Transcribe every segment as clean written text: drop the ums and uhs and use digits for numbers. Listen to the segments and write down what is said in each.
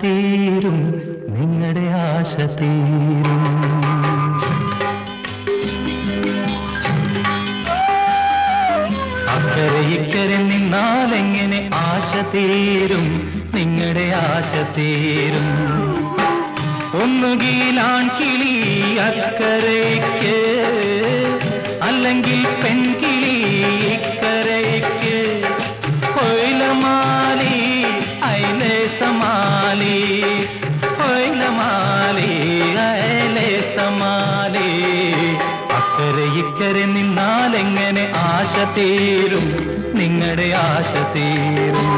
തീരും, നിങ്ങളുടെ ആശ തീരും. അക്കരെ ഇക്കരെ നിന്നാലെങ്ങനെ ആശ തീരും, നിങ്ങളുടെ ആശ തീരും. ഒന്നുകിൽ ആൺകിളി അക്കരയ്ക്ക്, അല്ലെങ്കിൽ പെൺകിളി ഇക്കരയ്ക്ക്. ഒയിലമാലി അയലേ സമാലി, ഒയിലമാലി അയലേ സമാലി. അക്കരെ ഇക്കരെ നിന്നാലെങ്ങനെ ആശ തീരും, നിങ്ങളുടെ ആശ തീരും.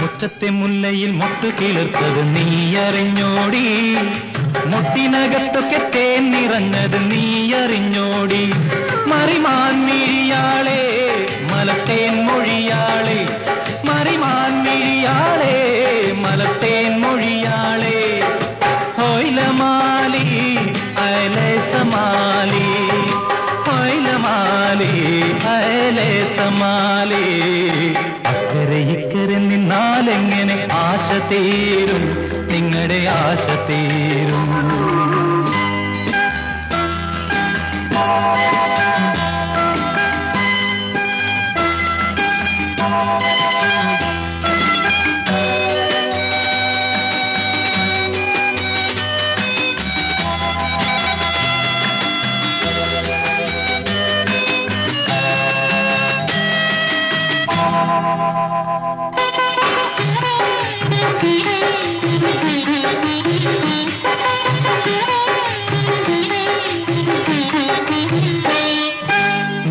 മുറ്റത്തെ മുല്ലയിൽ മൊട്ടു കിളിർത്തത് നീ അറിഞ്ഞോടി, മുട്ടിനകത്തൊക്കെ തേൻ നിറഞ്ഞത് നീ അറിഞ്ഞോടി. മറിമാൻ മിഴിയാളെ മലത്തേൻ മൊഴിയാളെ, മറിമാൻ മിഴിയാളെ മലത്തേൻ മൊഴിയാളെ. ഹൊയിലമാലി അയലേ സമാലി, ഹൊയിലമാലി അയലേ സമാലി. അക്കരെ ഇക്കരെ നിന്നാലെങ്ങനെ ആശ തീരും, നിങ്ങളുടെ ആശ തീരും.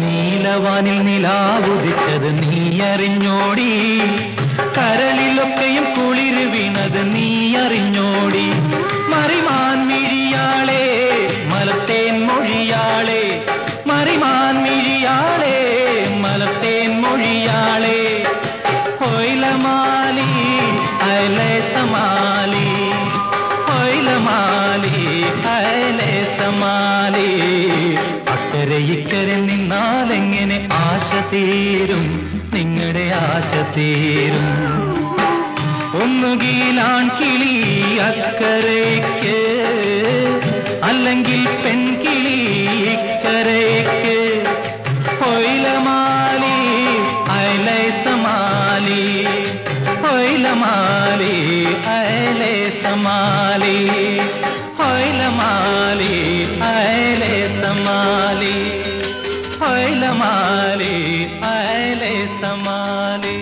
നീലവാനിൽ നിലാവുദിച്ചത് നീ അറിഞ്ഞോടി, കരളിലൊക്കെയും കുളിര് വീണത് നീ അറിഞ്ഞോടി. മറിമാൻ മിഴിയാളെ മലത്തേൻ മൊഴിയാളെ, മറിമാൻ മിഴിയാളെ മലത്തേൻ മൊഴിയാളെ. ഹൊയിലമാലി അയലേ സമാലി, ഹൊയിലമാലി അയലേ സമാലി. അക്കരെ ഇക്കരെ നിന്നാലെങ്ങനെ ആശ തീരും, നിങ്ങളുടെ ആശ തീരും. ഒന്നുകിൽ ആൺകിളി അക്കരയ്ക്ക്, അല്ലെങ്കിൽ പെൺകിളി ഇക്കരയ്ക്ക്. ഹൊയിലമാലി അയലേ സമാലി, ഹൊയിലമാലി അയലേ സമാലി, ഹൊയിലമാലി അയലേ സമാലി, ഹൊയിലമാലി അയലേ സമാലി.